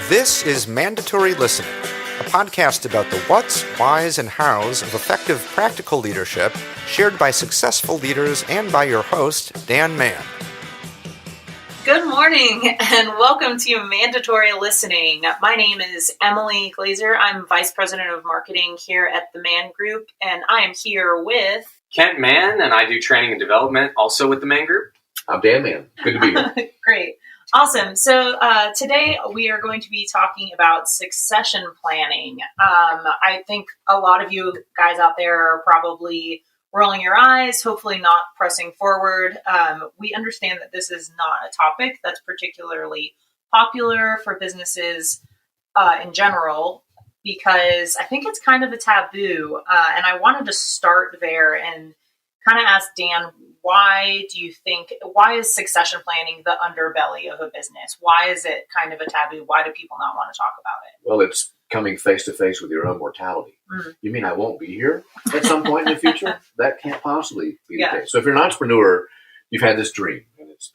This is Mandatory Listening, a podcast about the whats, whys, and hows of effective practical leadership shared by successful leaders and by your host, Dan Mann. Good morning and welcome to Mandatory Listening. My name is Emily Glazer. I'm Vice President of Marketing here at the Mann Group, and I am here with Kent Mann, and I do training and development also with the Mann Group. I'm Dan Mann. Good to be here. Great. Awesome. So today we are going to be talking about succession planning. I think a lot of you guys out there are probably rolling your eyes, hopefully not pressing forward. We understand that this is not a topic that's particularly popular for businesses in general, because I think it's kind of a taboo. And I wanted to start there and kind of ask Dan, why is succession planning the underbelly of a business? Why is it kind of a taboo? Why do people not want to talk about it? Well, it's coming face to face with your own mortality. Mm-hmm. You mean I won't be here at some point in the future? That can't possibly be the case. So if you're an entrepreneur, you've had this dream and it's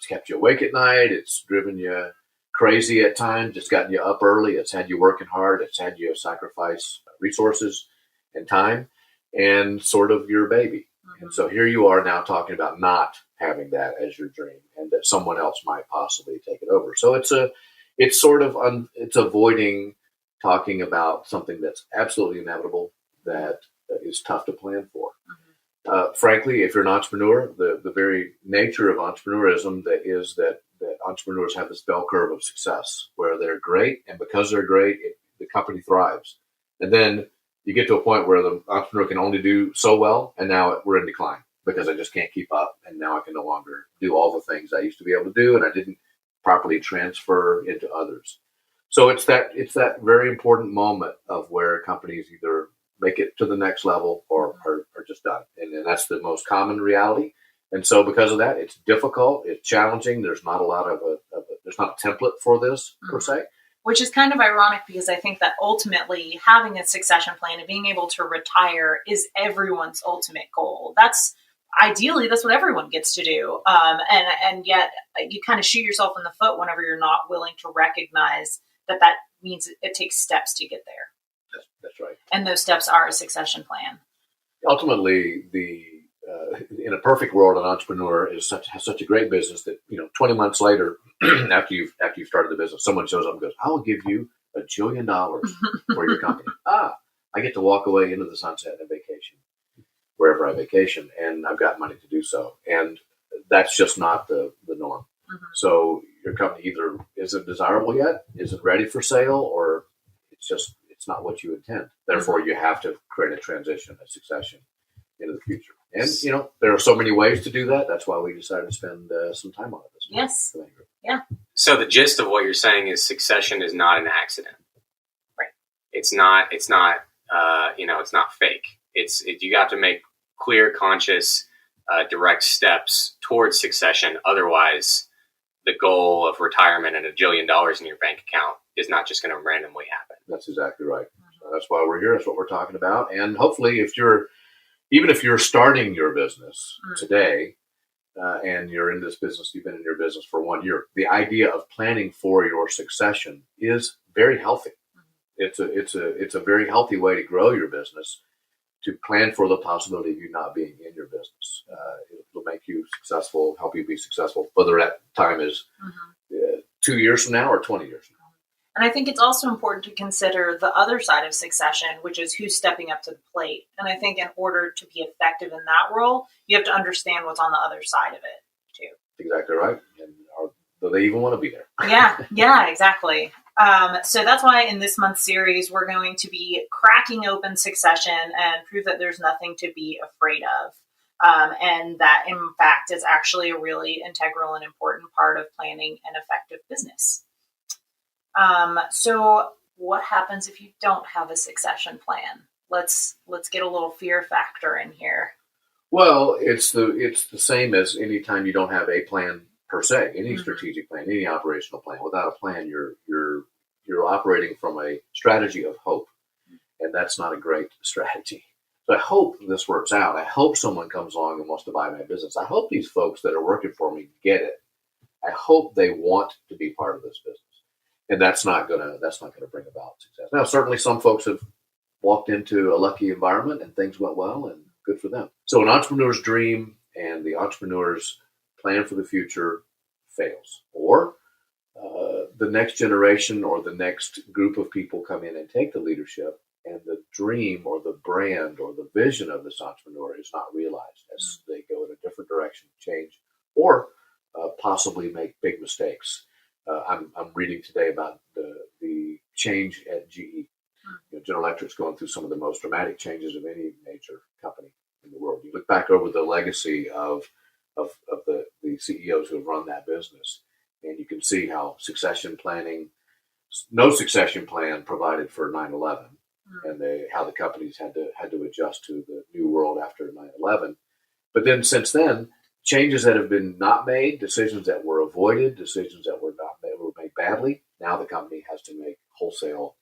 kept you awake at night. It's driven you crazy at times. It's gotten you up early. It's had you working hard. It's had you sacrifice resources and time and sort of your baby. And so here you are now talking about not having that as your dream and that someone else might possibly take it over. So it's avoiding talking about something that's absolutely inevitable that is tough to plan for. Mm-hmm. Frankly, if you're an entrepreneur, the very nature of entrepreneurism that entrepreneurs have this bell curve of success where they're great. And because they're great, the company thrives. And then you get to a point where the entrepreneur can only do so well, and now we're in decline because I just can't keep up, and now I can no longer do all the things I used to be able to do, and I didn't properly transfer into others. So it's that very important moment of where companies either make it to the next level or are just done, and that's the most common reality. And so because of that, it's difficult, it's challenging. There's not a lot of there's not a template for this per se. Which is kind of ironic because I think that ultimately having a succession plan and being able to retire is everyone's ultimate goal. Ideally, that's what everyone gets to do. And yet you kind of shoot yourself in the foot whenever you're not willing to recognize that means it takes steps to get there. That's right. And those steps are a succession plan. Ultimately, in a perfect world, an entrepreneur has such a great business that 20 months later, after you've started the business, someone shows up and goes, "I will give you $1 jillion for your company." I get to walk away into the sunset and vacation wherever I vacation, and I've got money to do so. And that's just not the norm. Mm-hmm. So your company either isn't desirable yet, isn't ready for sale, or it's not what you intend. Therefore, you have to create a transition, a succession into the future. And, there are so many ways to do that. That's why we decided to spend some time on it this morning. Yes. Yeah. So the gist of what you're saying is succession is not an accident. Right. It's not fake. You got to make clear, conscious, direct steps towards succession. Otherwise, the goal of retirement and $1 jillion in your bank account is not just going to randomly happen. That's exactly right. So that's why we're here. That's what we're talking about. And hopefully even if you're starting your business today and you're in this business, you've been in your business for 1 year, the idea of planning for your succession is very healthy. It's a very healthy way to grow your business, to plan for the possibility of you not being in your business. It'll make you successful, help you be successful, whether that time is 2 years from now or 20 years from now. And I think it's also important to consider the other side of succession, which is who's stepping up to the plate. And I think in order to be effective in that role, you have to understand what's on the other side of it, too. Exactly right. And do they even want to be there? Yeah, exactly. So that's why in this month's series, we're going to be cracking open succession and prove that there's nothing to be afraid of. And that, in fact, is actually a really integral and important part of planning an effective business. So what happens if you don't have a succession plan? Let's get a little fear factor in here. Well, it's the same as any time you don't have a plan per se, any strategic plan, any operational plan. Without a plan, you're operating from a strategy of hope, and that's not a great strategy. So I hope this works out. I hope someone comes along and wants to buy my business. I hope these folks that are working for me get it. I hope they want to be part of this business. and that's not gonna bring about success. Now, certainly some folks have walked into a lucky environment and things went well, and good for them. So an entrepreneur's dream and the entrepreneur's plan for the future fails, or the next generation or the next group of people come in and take the leadership, and the dream or the brand or the vision of this entrepreneur is not realized as they go in a different direction, change, or possibly make big mistakes. I'm reading today about the change at GE. General Electric's going through some of the most dramatic changes of any major company in the world. You look back over the legacy of the CEOs who have run that business, and you can see how no succession plan provided for 9/11, and how the companies had to adjust to the new world after 9/11. But then since then, changes that have been not made, decisions that were avoided, decisions that were made badly. Now the company has to make wholesale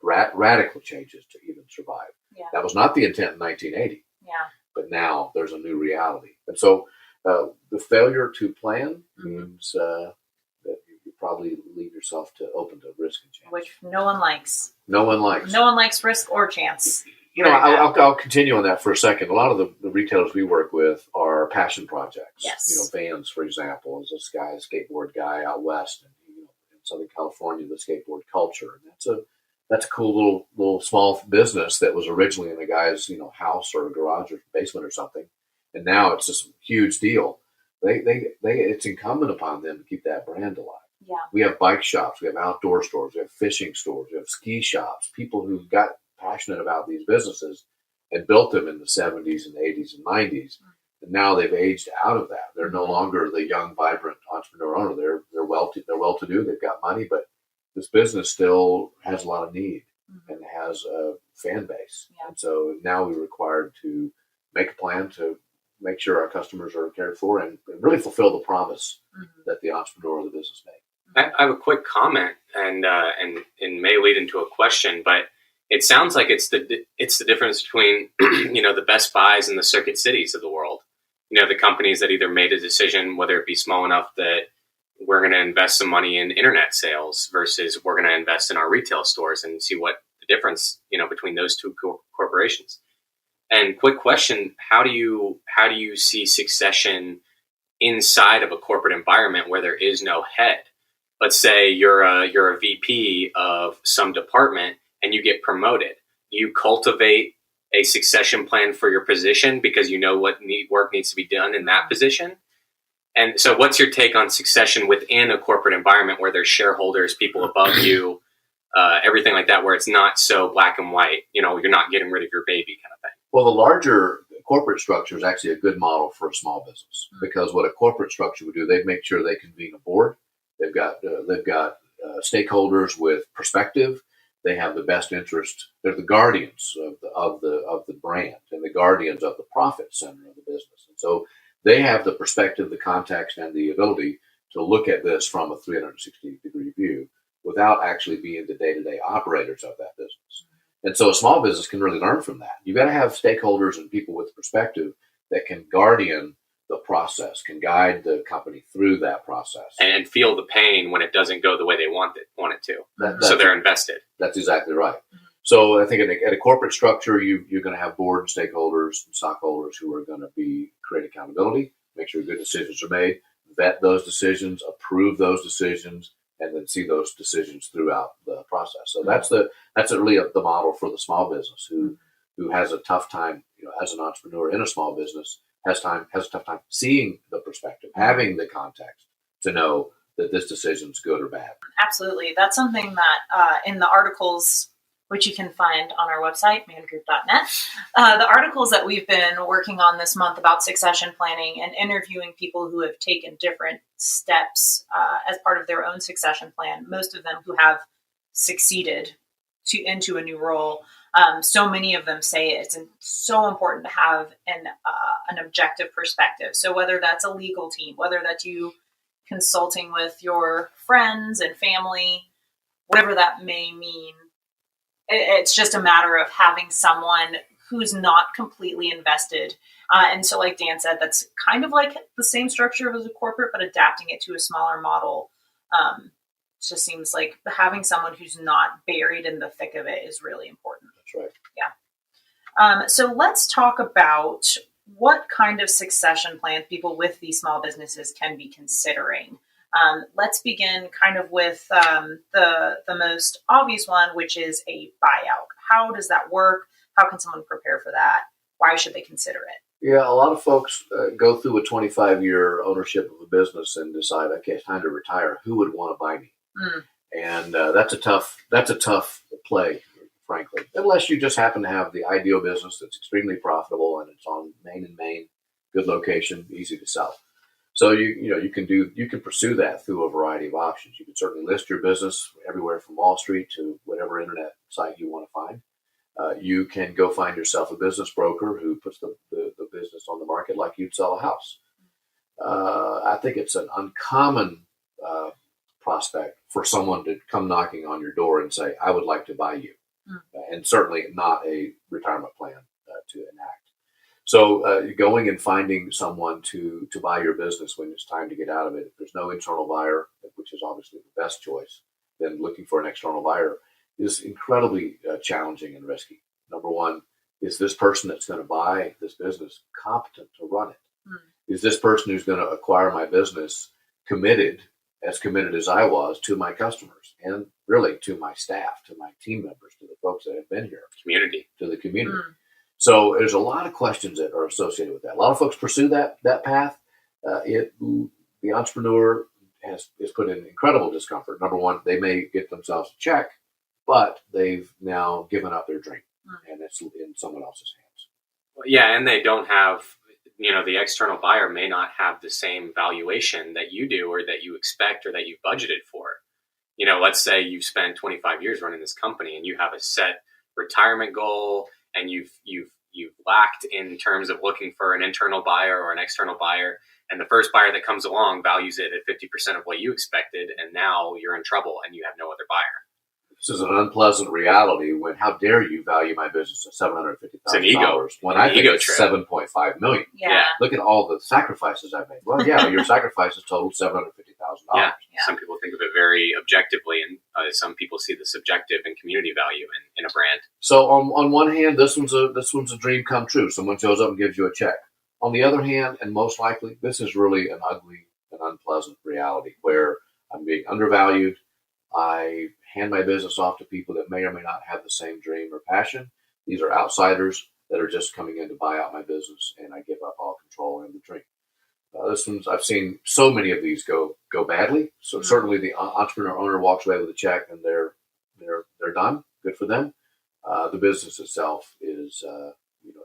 radical changes to even survive. Yeah. That was not the intent in 1980. Yeah. But now there's a new reality. And so the failure to plan means that you probably leave yourself open to risk and chance. Which no one likes. No one likes. No one likes risk or chance. I'll continue on that for a second. A lot of the retailers we work with are passion projects. Yes. Vans, for example, is this guy, a skateboard guy out west, and in Southern California, the skateboard culture. And that's a cool little small business that was originally in a guy's house or a garage or basement or something, and now it's this huge deal. It's incumbent upon them to keep that brand alive. Yeah. We have bike shops, we have outdoor stores, we have fishing stores, we have ski shops. People who got passionate about these businesses and built them in the 70s and 80s and 90s, and now they've aged out of that. They're no longer the young, vibrant entrepreneur owner. They're well-to-do. They've got money, but this business still has a lot of need and has a fan base. Yeah. And so now we're required to make a plan to make sure our customers are cared for and really fulfill the promise that the entrepreneur or the business made. I have a quick comment and may lead into a question, but it sounds like it's the difference between the Best Buys and the Circuit Cities of the world. The companies that either made a decision, whether it be small enough that we're going to invest some money in internet sales versus we're going to invest in our retail stores, and see what the difference between those two corporations. And quick question: how do you see succession inside of a corporate environment where there is no head? Let's say you're a VP of some department and you get promoted. You cultivate a succession plan for your position because you know what work needs to be done in that position. And so what's your take on succession within a corporate environment where there's shareholders, people above you, everything like that, where it's not so black and white, you're not getting rid of your baby kind of thing? Well, the larger corporate structure is actually a good model for a small business, because what a corporate structure would do, they'd make sure they convene a board. They've got stakeholders with perspective. They have the best interest. They're the guardians of the brand and the guardians of the profit center of the business. And so they have the perspective, the context, and the ability to look at this from a 360-degree view without actually being the day-to-day operators of that business. And so a small business can really learn from that. You've got to have stakeholders and people with perspective that can guardian the process, can guide the company through that process. And feel the pain when it doesn't go the way they want it to. So they're invested. That's exactly right. So I think at a corporate structure, you're going to have board and stakeholders and stockholders who are going to create accountability, make sure good decisions are made, vet those decisions, approve those decisions, and then see those decisions throughout the process. So that's really the model for the small business who has a tough time, as an entrepreneur in a small business, has a tough time seeing the perspective, having the context to know that this decision's good or bad. Absolutely. That's something that in the articles, which you can find on our website, mangroup.net, the articles that we've been working on this month about succession planning and interviewing people who have taken different steps as part of their own succession plan, most of them who have succeeded into a new role. So many of them say it's so important to have an objective perspective. So whether that's a legal team, whether that's you consulting with your friends and family, whatever that may mean, it's just a matter of having someone who's not completely invested. And so like Dan said, that's kind of like the same structure as a corporate, but adapting it to a smaller model just seems like having someone who's not buried in the thick of it is really important. That's right. Yeah. So let's talk about what kind of succession plans people with these small businesses can be considering. Let's begin kind of with the most obvious one, which is a buyout. How does that work? How can someone prepare for that? Why should they consider it? Yeah, a lot of folks go through a 25-year ownership of a business and decide, okay, it's time to retire. Who would want to buy me? And that's a tough play, frankly, unless you just happen to have the ideal business that's extremely profitable and it's on Main and Main, good location, easy to sell. So you can pursue that through a variety of options. You can certainly list your business everywhere from Wall Street to whatever internet site you want to find. You can go find yourself a business broker who puts the business on the market like you'd sell a house. I think it's an uncommon prospect for someone to come knocking on your door and say, I would like to buy you. And certainly not a retirement plan to enact. So going and finding someone to buy your business when it's time to get out of it, if there's no internal buyer, which is obviously the best choice, then looking for an external buyer is incredibly challenging and risky. Number one, is this person that's going to buy this business competent to run it? Is this person who's going to acquire my business committed as I was to my customers and really to my staff, to my team members, to the folks that have been here, to the community? So there's a lot of questions that are associated with that. A lot of folks pursue that path. The entrepreneur is put in incredible discomfort. Number one, they may get themselves a check, but they've now given up their dream, and it's in someone else's hands. Yeah, and they don't have, the external buyer may not have the same valuation that you do or that you expect or that you budgeted for. Let's say you've spent 25 years running this company and you have a set retirement goal and you've lacked in terms of looking for an internal buyer or an external buyer. And the first buyer that comes along values it at 50% of what you expected. And now you're in trouble and you have no other buyer. This is an unpleasant reality when, how dare you value my business at $750,000 when I think it's $7.5 million. Yeah. Look at all the sacrifices I've made. Well, yeah, your sacrifices totaled $750,000. Yeah. Some people think of it very objectively, and some people see the subjective and community value in a brand. So on one hand, this one's a dream come true. Someone shows up and gives you a check. On the other hand, and most likely, this is really an ugly and unpleasant reality where I'm being undervalued. I hand my business off to people that may or may not have the same dream or passion. These are outsiders that are just coming in to buy out my business, and I give up all control and the dream. This one's, I've seen so many of these go badly. So certainly the entrepreneur owner walks away with a check and they're done. Good for them. The business itself is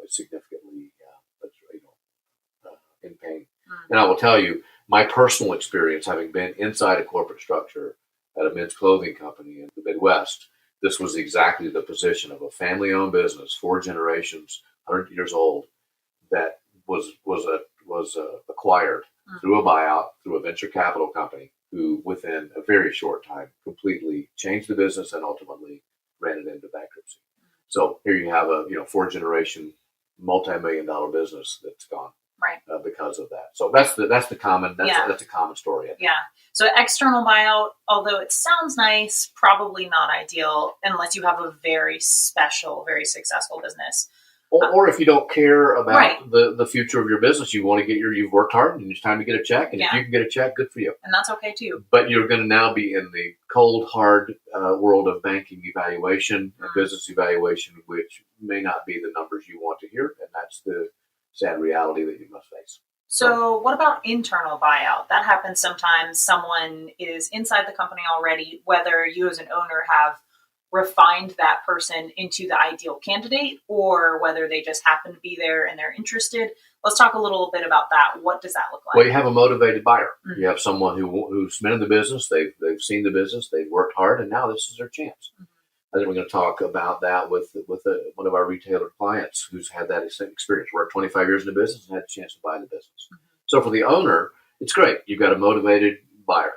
significantly in pain. And I will tell you, my personal experience, having been inside a corporate structure at a men's clothing company in the Midwest, this was exactly the position of a family-owned business, 4 generations, 100 years old, that was acquired through a buyout, through a venture capital company, who within a very short time completely changed the business and ultimately ran it into bankruptcy. So here you have a 4-generation, multi-million-dollar business that's gone. Right. Because of that. So that's a common story. Yeah. So external buyout, although it sounds nice, probably not ideal unless you have a very special, very successful business. Or if you don't care about the future of your business, you want to you've worked hard and it's time to get a check. And if you can get a check, good for you. And that's okay too. But you're going to now be in the cold, hard world of banking evaluation and business evaluation, which may not be the numbers you want to hear. And that's the sad reality that you must face. So what about internal buyout? That happens sometimes. Someone is inside the company already, whether you as an owner have refined that person into the ideal candidate or whether they just happen to be there and they're interested. Let's talk a little bit about that. What does that look like? Well, you have a motivated buyer. You have someone who's been in the business, they've seen the business, they've worked hard, and now this is their chance. I think we're going to talk about that with one of our retailer clients who's had that same experience. Worked 25 years in the business and had a chance to buy the business. So for the owner, it's great. You've got a motivated buyer.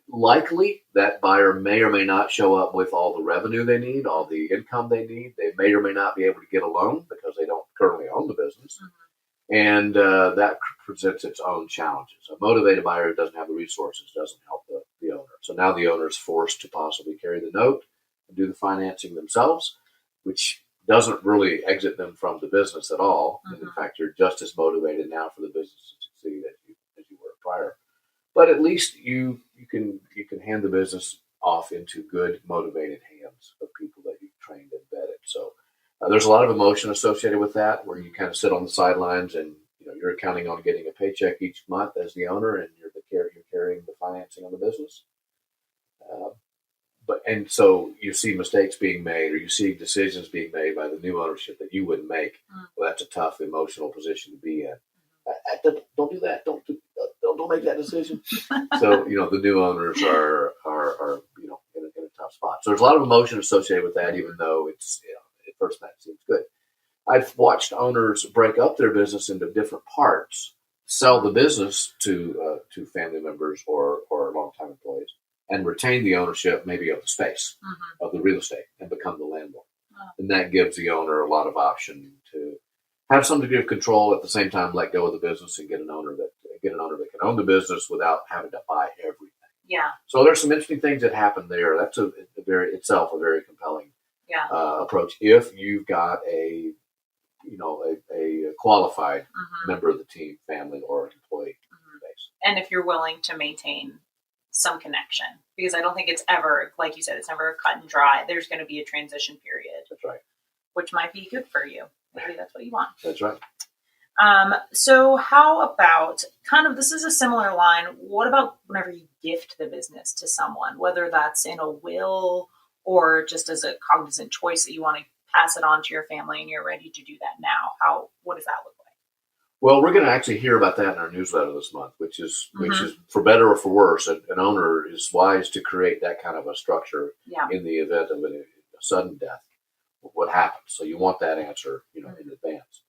Likely, that buyer may or may not show up with all the revenue they need, all the income they need. They may or may not be able to get a loan because they don't currently own the business. And that presents its own challenges. A motivated buyer who doesn't have the resources doesn't help the owner. So now the owner is forced to possibly carry the note and do the financing themselves, which doesn't really exit them from the business at all. And in fact, you're just as motivated now for the business to succeed as you were prior. But at least you can hand the business off into good, motivated hands of people that you've trained and vetted. So there's a lot of emotion associated with that, where you kind of sit on the sidelines and you're counting on getting a paycheck each month as the owner, and you're carrying the financing on the business. And so you see mistakes being made, or you see decisions being made by the new ownership that you wouldn't make. Well, that's a tough emotional position to be in. Don't do that. Don't make that decision. So the new owners are in a tough spot. So there's a lot of emotion associated with that, even though it's at first that seems good. I've watched owners break up their business into different parts, sell the business to family members or longtime employees, and retain the ownership maybe of the space, of the real estate, and become the landlord. And that gives the owner a lot of option to have some degree of control, at the same time let go of the business and get an owner that can own the business without having to buy everything. Yeah. So there's some interesting things that happen there. That's a very compelling approach if you've got a qualified member of the team, family, or employee base. And if you're willing to maintain some connection, because I don't think it's ever, like you said, it's never cut and dry. There's going to be a transition period. That's right. Which might be good for you. Maybe that's what you want. That's right. So how about this is a similar line. What about whenever you gift the business to someone, whether that's in a will or just as a cognizant choice that you want to pass it on to your family and you're ready to do that now? What does that look like? Well, we're going to actually hear about that in our newsletter this month, which is for better or for worse. An owner is wise to create that kind of a structure in the event of a sudden death. What happens? So you want that answer, in advance.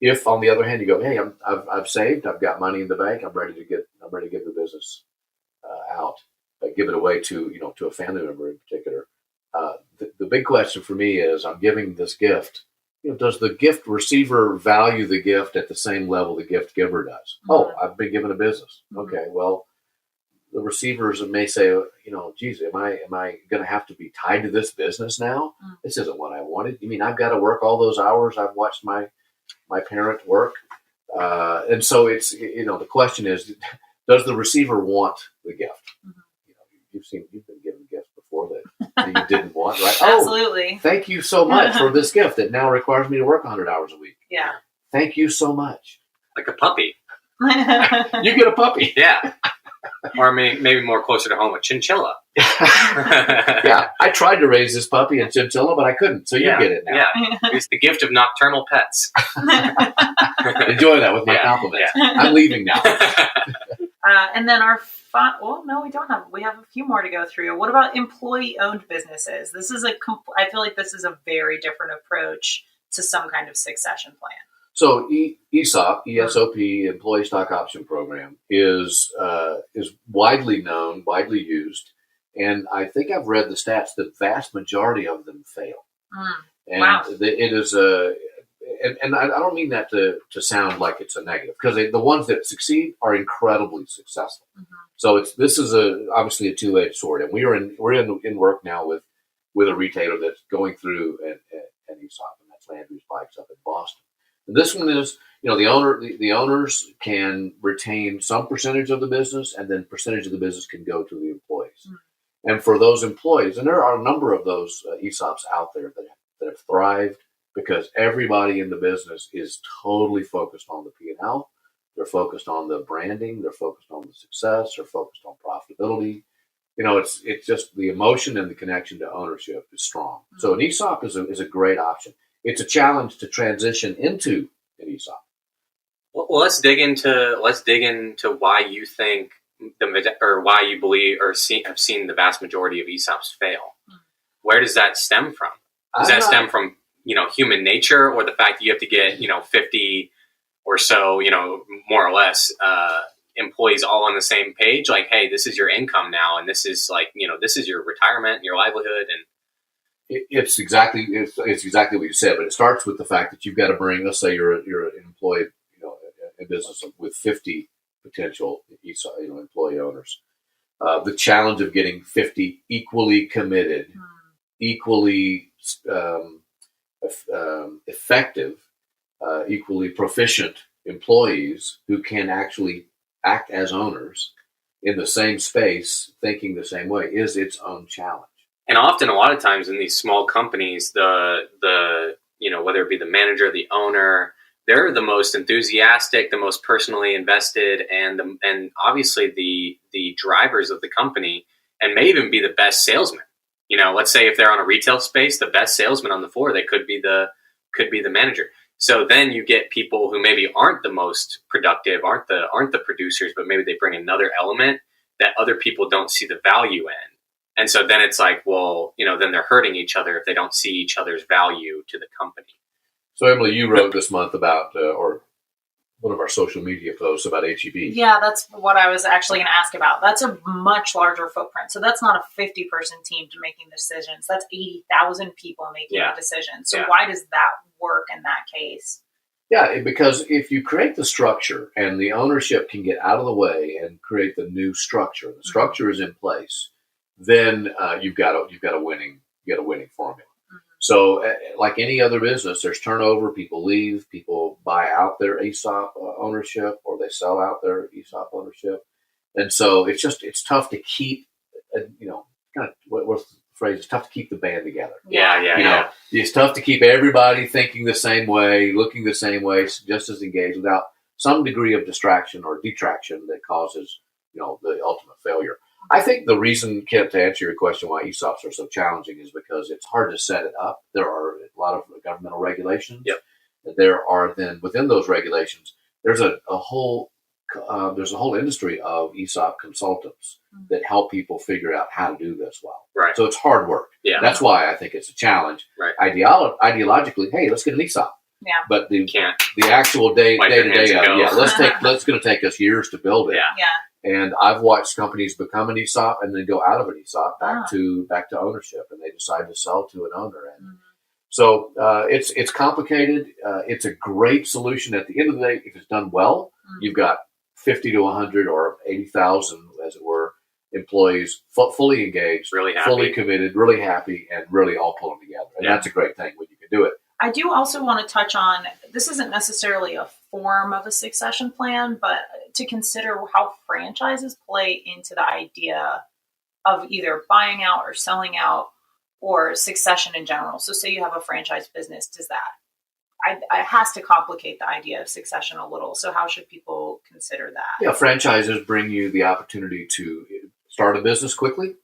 If, on the other hand, you go, hey, I've saved, I've got money in the bank, I'm ready to give the business out, give it away to a family member in particular. The big question for me is, I'm giving this gift. Does the gift receiver value the gift at the same level the gift giver does? Oh, I've been given a business. Okay, well, the receivers may say, geez, am I going to have to be tied to this business now? This isn't what I wanted. You mean I've got to work all those hours I've watched my parent work? And so it's, the question is, does the receiver want the gift? You've been given gifts before that you didn't want, right? Absolutely. Oh, thank you so much for this gift that now requires me to work 100 hours a week. Yeah. Thank you so much. Like a puppy. You get a puppy. Yeah. Or maybe more closer to home, a chinchilla. Yeah. I tried to raise this puppy and chinchilla, but I couldn't. So you get it now. Yeah. It's the gift of nocturnal pets. Enjoy that with my compliments. Yeah. I'm leaving now. And then we have a few more to go through. What about employee-owned businesses? I feel like this is a very different approach to some kind of succession plan. So ESOP, Employee Stock Option Program, is widely known, widely used, and I think I've read the stats. The vast majority of them fail. And wow. It is and I don't mean that to sound like it's a negative, because the ones that succeed are incredibly successful. So this is obviously a two-edged sword, and we're in work now with a retailer that's going through an ESOP, and that's Landry's Bikes up in Boston. And this one is, the owners can retain some percentage of the business, and then percentage of the business can go to the employees. And for those employees, and there are a number of those ESOPs out there that have thrived, because everybody in the business is totally focused on the P&L. They're focused on the branding. They're focused on the success. They're focused on profitability. It's just the emotion and the connection to ownership is strong. So an ESOP is a great option. It's a challenge to transition into an ESOP. Well, let's dig into why you think why you believe have seen the vast majority of ESOPs fail. Where does that stem from? Does that stem from human nature, or the fact that you have to get 50 or so more or less employees all on the same page? Like, hey, this is your income now, and this is this is your retirement and your livelihood. And it's exactly what you said, but it starts with the fact that you've got to bring. Let's say you're an employee, a business with 50 potential employee owners. the challenge of getting 50 equally committed, equally effective, equally proficient employees who can actually act as owners in the same space, thinking the same way, is its own challenge. And often, a lot of times in these small companies, the whether it be the manager, the owner, they're the most enthusiastic, the most personally invested, and obviously the drivers of the company, and may even be the best salesman. Let's say if they're on a retail space, the best salesman on the floor, they could be the manager. So then you get people who maybe aren't the most productive, aren't the producers, but maybe they bring another element that other people don't see the value in. And so then it's like, well, then they're hurting each other if they don't see each other's value to the company. So, Emily, you wrote this month about, or one of our social media posts about HEB. Yeah, that's what I was actually going to ask about. That's a much larger footprint. So that's not a 50-person team to making decisions. That's 80,000 people making a decision. So why does that work in that case? Yeah, because if you create the structure and the ownership can get out of the way and create the new structure, the structure is in place, then you've got a winning formula. So, like any other business, there's turnover. People leave. People buy out their ESOP ownership, or they sell out their ESOP ownership, and so it's tough to keep. What's the phrase? It's tough to keep the band together. Yeah. It's tough to keep everybody thinking the same way, looking the same way, just as engaged, without some degree of distraction or detraction that causes the ultimate failure. I think the reason, Kent, to answer your question, why ESOPs are so challenging is because it's hard to set it up. There are a lot of governmental regulations. Yep. There are then within those regulations, there's a whole industry of ESOP consultants that help people figure out how to do this well. Right. So it's hard work. Yeah. That's why I think it's a challenge. Right. Ideologically, hey, let's get an ESOP. Yeah. But the Can't actual day to day, it's going to take us years to build it. Yeah. And I've watched companies become an ESOP and then go out of an ESOP back to ownership, and they decide to sell to an owner. And so it's complicated. It's a great solution. At the end of the day, if it's done well, you've got 50 to 100 or 80,000, as it were, employees fully engaged, really happy, fully committed, really happy, and really all pulling together. And that's a great thing when you can do it. I do also want to touch on, this isn't necessarily a form of a succession plan, but to consider how franchises play into the idea of either buying out or selling out or succession in general. So say you have a franchise business, does that, it has to complicate the idea of succession a little. So how should people consider that? Yeah, franchises bring you the opportunity to start a business quickly.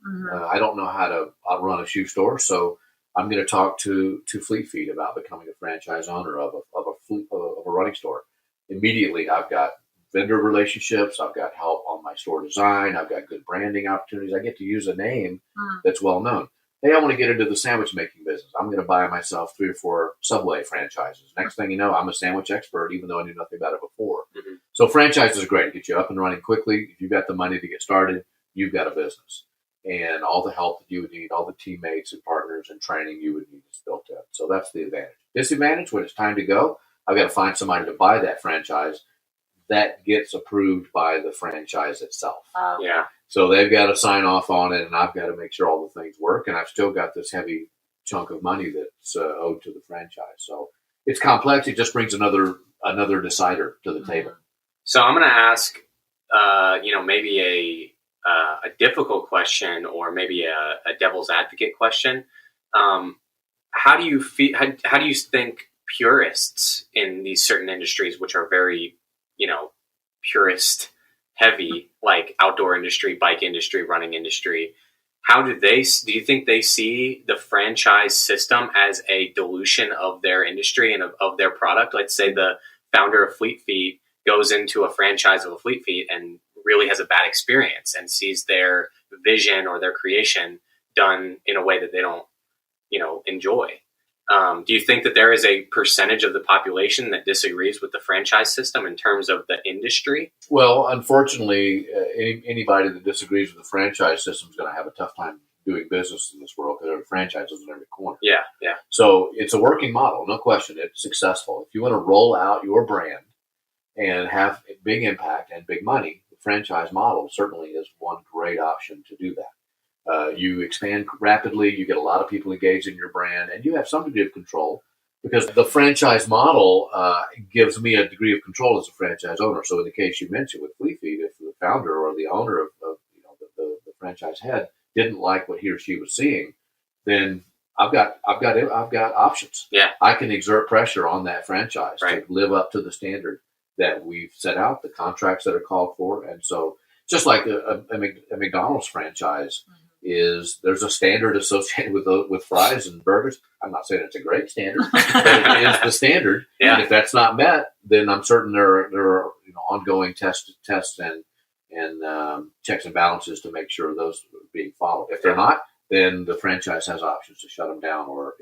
I don't know how to run a shoe store, so I'm going to talk to Fleet Feet about becoming a franchise owner of a running store. Immediately, I've got vendor relationships. I've got help on my store design. I've got good branding opportunities. I get to use a name that's well known. Hey, I want to get into the sandwich making business. I'm going to buy myself 3 or 4 Subway franchises. Next thing you know, I'm a sandwich expert, even though I knew nothing about it before. So franchises are great. Get you up and running quickly. If you've got the money to get started, you've got a business. And all the help that you would need, all the teammates and partners and training you would need is built in. So that's the advantage. Disadvantage, when it's time to go, I've got to find somebody to buy that franchise that gets approved by the franchise itself. Yeah. So they've got to sign off on it, and I've got to make sure all the things work. And I've still got this heavy chunk of money that's owed to the franchise. So it's complex. It just brings another decider to the table. So I'm going to ask, maybe a difficult question, or maybe a devil's advocate question. How do you think purists in these certain industries, which are very, purist heavy, like outdoor industry, bike industry, running industry, do you think they see the franchise system as a dilution of their industry and of their product? Let's say the founder of Fleet Feet goes into a franchise of a Fleet Feet and really has a bad experience and sees their vision or their creation done in a way that they don't, enjoy. Do you think that there is a percentage of the population that disagrees with the franchise system in terms of the industry? Well, unfortunately, anybody that disagrees with the franchise system is going to have a tough time doing business in this world, because there are franchises in every corner. Yeah. So it's a working model, no question. It's successful. If you want to roll out your brand and have big impact and big money, the franchise model certainly is one great option to do that. You expand rapidly, you get a lot of people engaged in your brand, and you have some degree of control because the franchise model gives me a degree of control as a franchise owner. So in the case you mentioned with Flea Feed, if the founder or the owner of the franchise head didn't like what he or she was seeing, then I've got options. Yeah, I can exert pressure on that franchise right. to live up to the standard that we've set out, the contracts that are called for. And so just like a McDonald's franchise is, there's a standard associated with fries and burgers. I'm not saying it's a great standard, but it is the standard. Yeah. And if that's not met, then I'm certain there are ongoing tests and checks and balances to make sure those are being followed. If they're not, then the franchise has options to shut them down or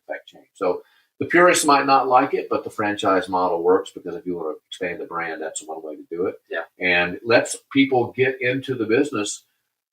effect change. So the purists might not like it, but the franchise model works because if you want to expand the brand, that's one way to do it. Yeah. And lets people get into the business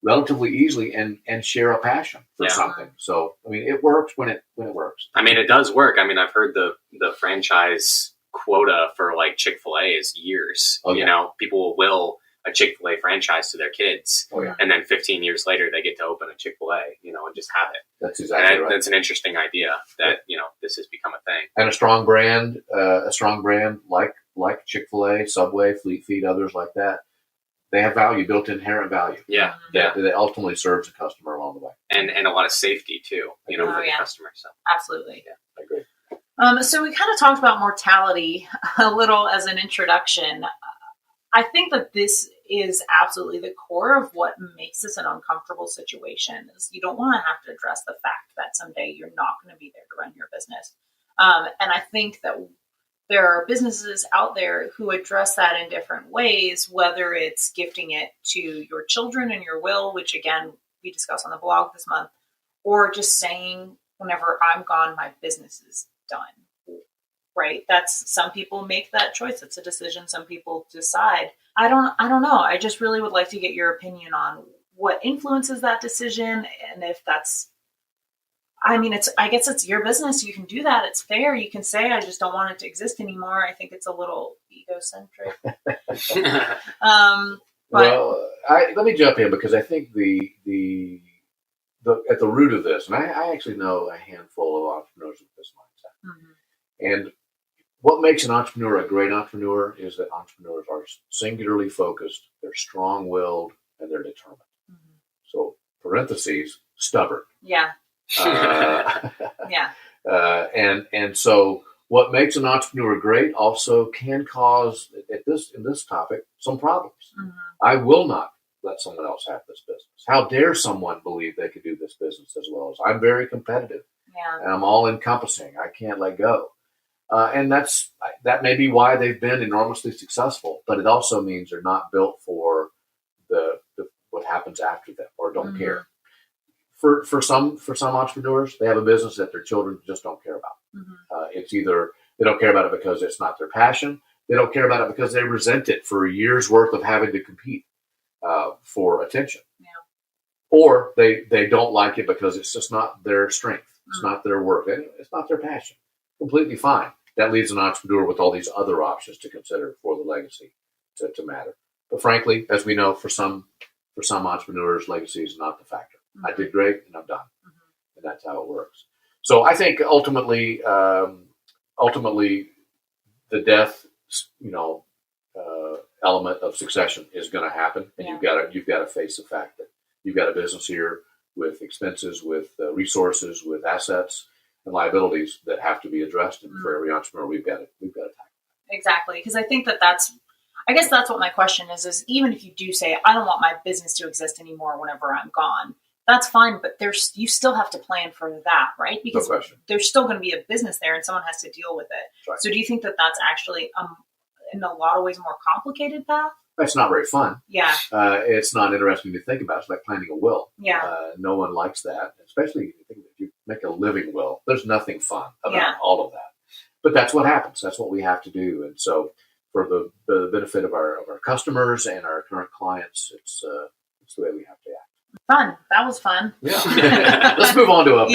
relatively easily and share a passion for something. So, I mean, it works when it works. I mean, it does work. I mean, I've heard the franchise quota for like Chick-fil-A is years. Oh, yeah. You know, people will a Chick-fil-A franchise to their kids. Oh, yeah. And then 15 years later, they get to open a Chick-fil-A, and just have it. That's exactly right. That's an interesting idea that, this has become a thing. And a strong brand like Chick-fil-A, Subway, Fleet Feet, others like that, they have value, built inherent value. Yeah. That ultimately serves the customer along the way. And a lot of safety too, for the customer. So Absolutely. Yeah, I agree. So we kind of talked about mortality a little as an introduction. I think that this is absolutely the core of what makes this an uncomfortable situation. Is you don't want to have to address the fact that someday you're not going to be there to run your business. And I think that there are businesses out there who address that in different ways, whether it's gifting it to your children in your will, which again, we discussed on the blog this month, or just saying, whenever I'm gone, my business is done. Right? Some people make that choice. It's a decision some people decide. I don't know. I just really would like to get your opinion on what influences that decision. And if that's, I guess it's your business. You can do that. It's fair. You can say, I just don't want it to exist anymore. I think it's a little egocentric. Well, let me jump in because I think the at the root of this, and I actually know a handful of entrepreneurs with this mindset. Mm-hmm. And what makes an entrepreneur a great entrepreneur is that entrepreneurs are singularly focused, they're strong-willed, and they're determined. Mm-hmm. So, parentheses, stubborn. Yeah. Yeah. And so what makes an entrepreneur great also can cause, in this topic, some problems. Mm-hmm. I will not let someone else have this business. How dare someone believe they could do this business as well as I'm very competitive. Yeah. And I'm all encompassing. I can't let go. And that may be why they've been enormously successful, but it also means they're not built for the what happens after them or don't care. For some entrepreneurs, they have a business that their children just don't care about. Mm-hmm. It's either they don't care about it because it's not their passion. They don't care about it because they resent it for a year's worth of having to compete for attention. Yeah. Or they don't like it because it's just not their strength. It's not their work. It's not their passion. Completely fine. That leaves an entrepreneur with all these other options to consider for the legacy to matter. But frankly, as we know, for some entrepreneurs, legacy is not the factor. Mm-hmm. I did great and I'm done. Mm-hmm. And that's how it works. So I think ultimately the death, element of succession is going to happen. And you've got to face the fact that you've got a business here with expenses, with resources, with assets and liabilities that have to be addressed. And for every entrepreneur, we've got to tackle that. Exactly. Because I think that's what my question is even if you do say, I don't want my business to exist anymore whenever I'm gone, that's fine. But you still have to plan for that, right? Because there's still going to be a business there and someone has to deal with it. Right. So do you think that that's actually, in a lot of ways, more complicated path? That's not very fun. Yeah. It's not interesting to think about. It's like planning a will. Yeah. No one likes that, especially if you make a living will. There's nothing fun about all of that. But that's what happens. That's what we have to do. And so for the benefit of our customers and our current clients, it's the way we have to act. Fun. That was fun. Yeah. Let's move on to a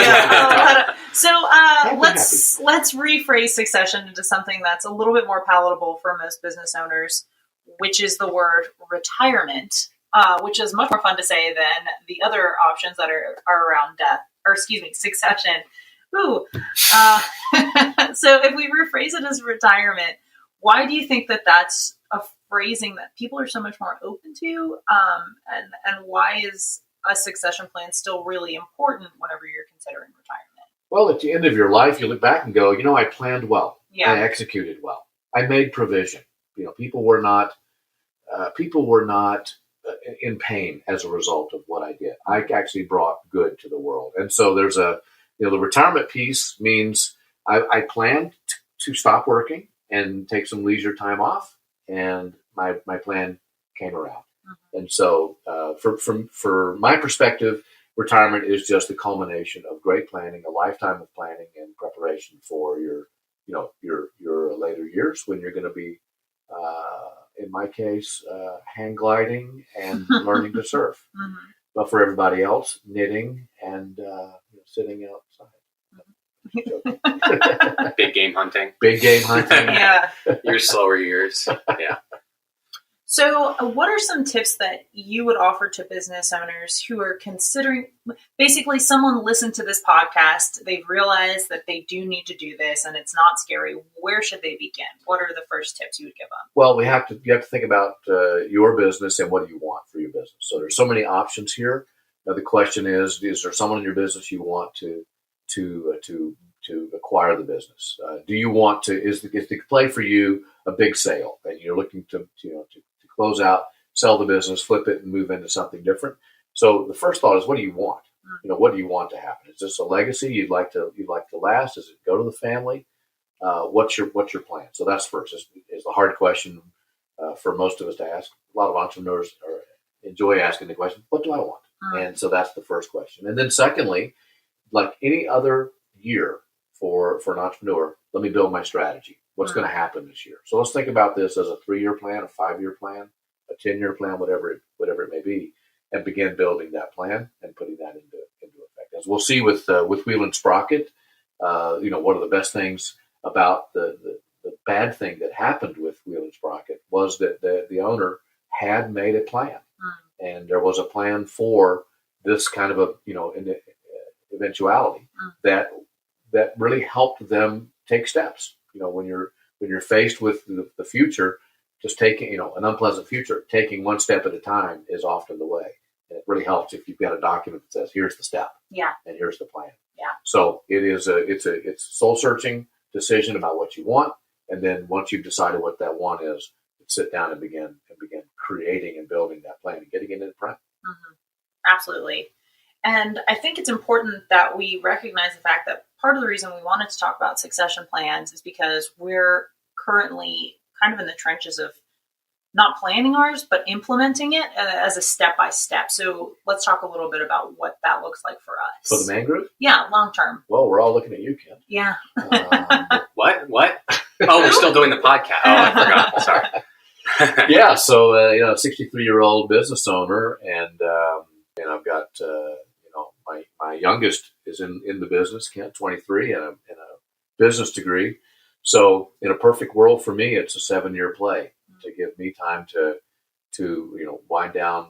So let's rephrase succession into something that's a little bit more palatable for most business owners. which is the word retirement, which is much more fun to say than the other options that are around succession. Ooh. So if we rephrase it as retirement, why do you think that that's a phrasing that people are so much more open to? And why is a succession plan still really important whenever you're considering retirement? Well, at the end of your life, you look back and go, I planned well. Yeah. I executed well. I made provision. People were not in pain as a result of what I did. I actually brought good to the world. And so there's the retirement piece means I planned to stop working and take some leisure time off, and my plan came around. Mm-hmm. And so from my perspective, retirement is just the culmination of great planning, a lifetime of planning and preparation for your later years when you're going to be, in my case, hang gliding and learning to surf. Mm-hmm. But for everybody else, knitting and sitting outside. Big game hunting. Yeah. Your slower years. Yeah. So what are some tips that you would offer to business owners who are considering, basically someone listened to this podcast, they've realized that they do need to do this and it's not scary. Where should they begin? What are the first tips you would give them? Well, you have to think about your business and what do you want for your business. So there's so many options here. Now, the question is there someone in your business you want to acquire the business? Do you want to, is the play for you a big sale and you're looking to close out, sell the business, flip it, and move into something different? So the first thought is, what do you want? What do you want to happen? Is this a legacy you'd like to last? Does it go to the family? What's your plan? So that's first. Is the hard question for most of us to ask. A lot of entrepreneurs enjoy asking the question, what do I want? And so that's the first question. And then secondly, like any other year for an entrepreneur, let me build my strategy. What's going to happen this year? So let's think about this as a 3-year plan, a 5-year plan, a 10-year plan, whatever it may be, and begin building that plan and putting that into effect. As we'll see with Wheel and Sprocket, one of the best things about the bad thing that happened with Wheel and Sprocket was that the owner had made a plan, and there was a plan for this kind of an eventuality that really helped them take steps. When you're faced with the future, just taking an unpleasant future, taking one step at a time is often the way. And it really helps if you've got a document that says, here's the step, and here's the plan. Yeah. So it's a soul searching decision about what you want, and then once you've decided what that want is, sit down and begin creating and building that plan and getting it into print. Mm-hmm. Absolutely. And I think it's important that we recognize the fact that part of the reason we wanted to talk about succession plans is because we're currently kind of in the trenches of not planning ours, but implementing it as a step-by-step. So let's talk a little bit about what that looks like for us. For the man group? Yeah, long-term. Well, we're all looking at you, Ken. Yeah. What? Oh, we're still doing the podcast. Oh, I forgot. Sorry. Yeah. So, 63-year-old business owner, and I've got, my youngest is in the business, Kent, 23, and a business degree. So in a perfect world for me, it's a 7-year play to give me time to wind down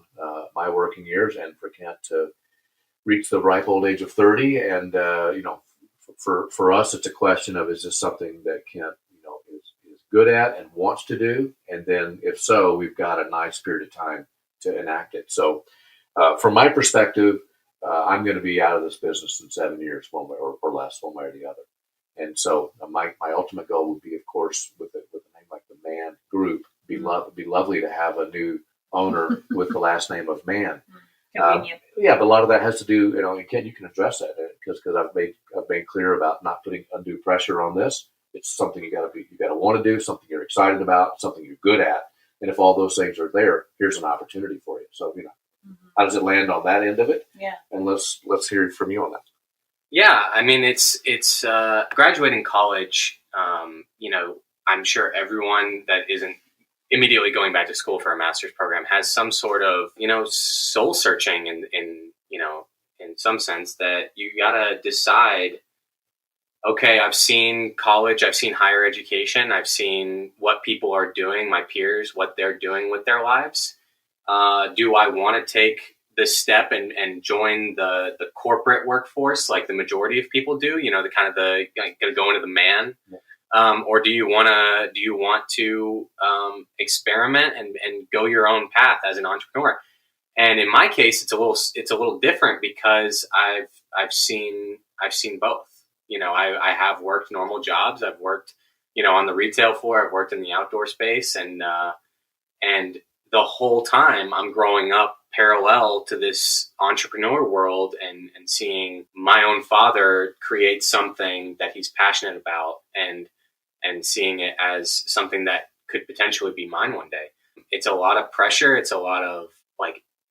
my working years, and for Kent to reach the ripe old age of 30. And, for us, it's a question of, is this something that Kent, is good at and wants to do? And then if so, we've got a nice period of time to enact it. So from my perspective, I'm going to be out of this business in 7 years, one way or less, one way or the other. And so my ultimate goal would be, of course, with a name like the Man Group, be lovely to have a new owner with the last name of Man. Convenient. But a lot of that has to do, you can address that because I've made clear about not putting undue pressure on this. It's something you got to want to do, something you're excited about, something you're good at. And if all those things are there, here's an opportunity for you. So, how does it land on that end of it? Yeah. And let's hear from you on that. Yeah, I mean, it's graduating college. I'm sure everyone that isn't immediately going back to school for a master's program has some sort of soul searching in some sense that you gotta decide okay, I've seen college, I've seen higher education, I've seen what people are doing, my peers, what they're doing with their lives. Do I want to take this step and join the corporate workforce like the majority of people do? The kind of going to go into the man, or do you want to experiment and go your own path as an entrepreneur? And in my case, it's a little different because I've seen both. I have worked normal jobs. I've worked, on the retail floor. I've worked in the outdoor space, and the whole time I'm growing up parallel to this entrepreneur world and seeing my own father create something that he's passionate about and seeing it as something that could potentially be mine one day. It's a lot of pressure. It's a lot of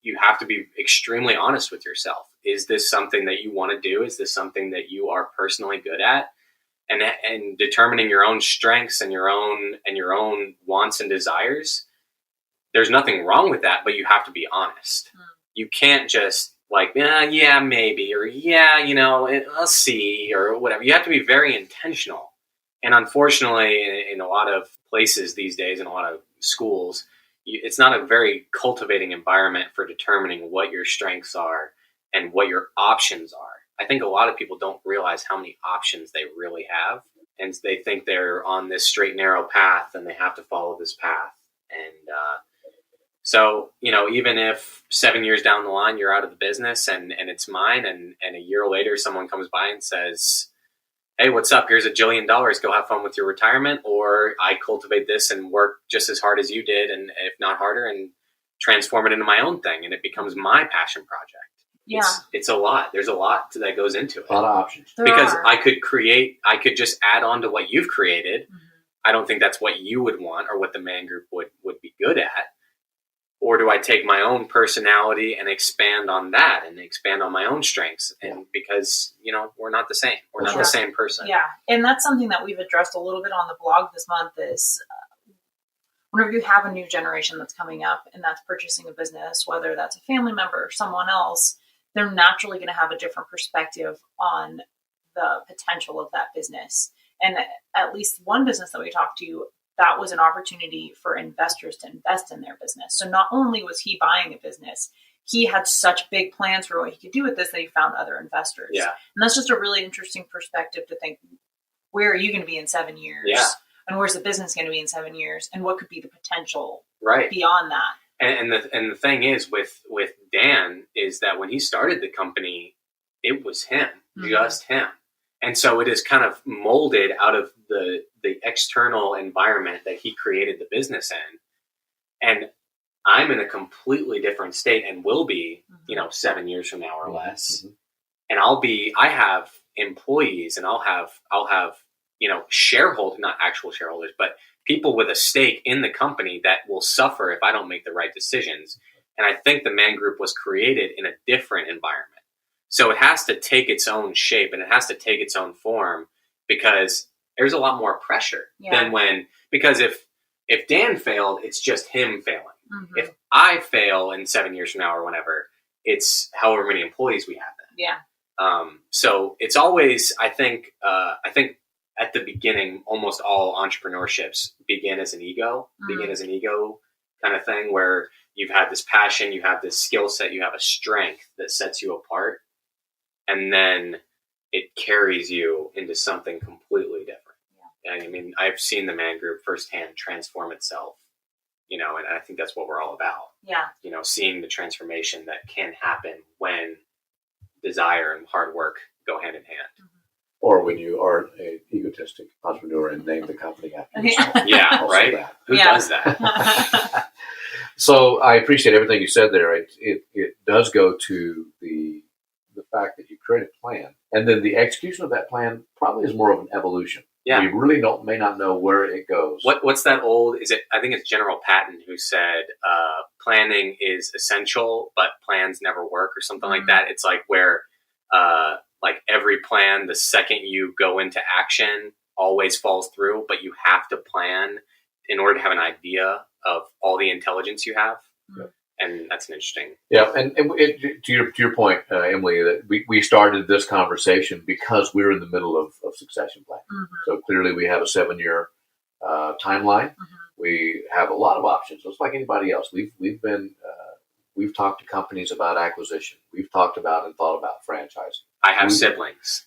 you have to be extremely honest with yourself. Is this something that you want to do? Is this something that you are personally good at? And determining your own strengths and your own wants and desires. There's nothing wrong with that, but you have to be honest. You can't just yeah, maybe, or yeah, I'll see, or whatever. You have to be very intentional. And unfortunately, in a lot of places these days, in a lot of schools, it's not a very cultivating environment for determining what your strengths are and what your options are. I think a lot of people don't realize how many options they really have. And they think they're on this straight, narrow path and they have to follow this path. And so, even if 7 years down the line, you're out of the business and it's mine, and a year later, someone comes by and says, hey, what's up? Here's $1 jillion. Go have fun with your retirement. Or I cultivate this and work just as hard as you did, and if not harder, and transform it into my own thing. And it becomes my passion project. Yeah. It's a lot. There's a lot that goes into it. A lot of options. Because I could just add on to what you've created. Mm-hmm. I don't think that's what you would want or what the Man Group would be good at. Or do I take my own personality and expand on that and expand on my own strengths? And because, we're not the same. We're not the same person. Yeah. And that's something that we've addressed a little bit on the blog this month is whenever you have a new generation that's coming up and that's purchasing a business, whether that's a family member or someone else, they're naturally going to have a different perspective on the potential of that business. And at least one business that we talked to, that was an opportunity for investors to invest in their business. So not only was he buying a business, he had such big plans for what he could do with this that he found other investors. Yeah. And that's just a really interesting perspective to think, where are you going to be in 7 years? Yeah. And where's the business going to be in 7 years? And what could be the potential beyond that? And the thing is with Dan is that when he started the company, it was him, just him. And so it is kind of molded out of the external environment that he created the business in. And I'm in a completely different state and will be, 7 years from now or less. Mm-hmm. And I have employees and I'll have, shareholders, not actual shareholders, but people with a stake in the company that will suffer if I don't make the right decisions. And I think the Man Group was created in a different environment. So it has to take its own shape and it has to take its own form because there's a lot more pressure than because if Dan failed, it's just him failing. Mm-hmm. If I fail in 7 years from now or whenever, it's however many employees we have then. Yeah. So it's always, I think at the beginning, almost all entrepreneurships begin as an ego kind of thing where you've had this passion, you have this skill set, you have a strength that sets you apart. And then it carries you into something completely different. Yeah. And I mean, I've seen the Man Group firsthand transform itself, and I think that's what we're all about. Yeah. Seeing the transformation that can happen when desire and hard work go hand in hand. Mm-hmm. Or when you are an egotistic entrepreneur and name the company after yourself. Yeah, right? That. Who does that? So I appreciate everything you said there. It does go to the fact that you create a plan, and then the execution of that plan probably is more of an evolution. Yeah, we really may not know where it goes. What's that old? I think it's General Patton who said, "Planning is essential, but plans never work," or something like that. It's like where, every plan, the second you go into action, always falls through. But you have to plan in order to have an idea of all the intelligence you have. And that's an interesting. Yeah, to your point, Emily, that we started this conversation because we're in the middle of succession planning. So clearly, we have a 7-year timeline. We have a lot of options, just like anybody else. We've talked to companies about acquisition. We've talked about and thought about franchising. I have siblings.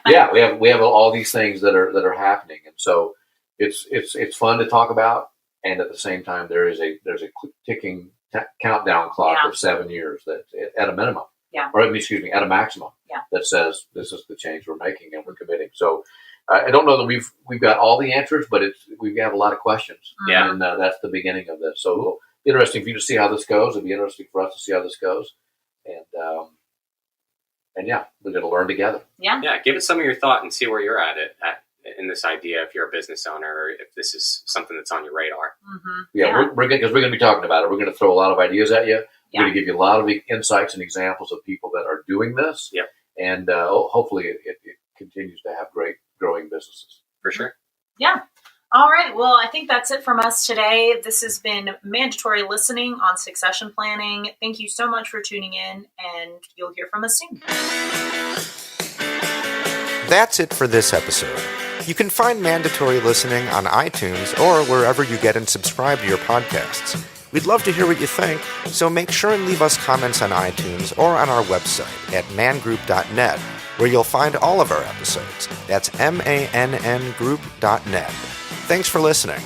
Yeah, we have all these things that are happening, and so it's fun to talk about. And at the same time, there's a ticking countdown clock of 7 years that at a minimum, or excuse me, at a maximum, that says this is the change we're making and we're committing. So I don't know that we've got all the answers, but we have a lot of questions, and that's the beginning of this. So it'll be interesting for you to see how this goes. It'll be interesting for us to see how this goes, and we're going to learn together. Yeah, give it some of your thought and see where you're at in this idea, if you're a business owner, or if this is something that's on your radar. We're going to be talking about it. We're going to throw a lot of ideas at you. We're going to give you a lot of insights and examples of people that are doing this. And hopefully it continues to have great growing businesses. For sure. Yeah. All right. Well, I think that's it from us today. This has been Mandatory Listening on Succession Planning. Thank you so much for tuning in, and you'll hear from us soon. That's it for this episode. You can find Mandatory Listening on iTunes or wherever you get and subscribe to your podcasts. We'd love to hear what you think, so make sure and leave us comments on iTunes or on our website at mangroup.net, where you'll find all of our episodes. That's MANNgroup.net. Thanks for listening.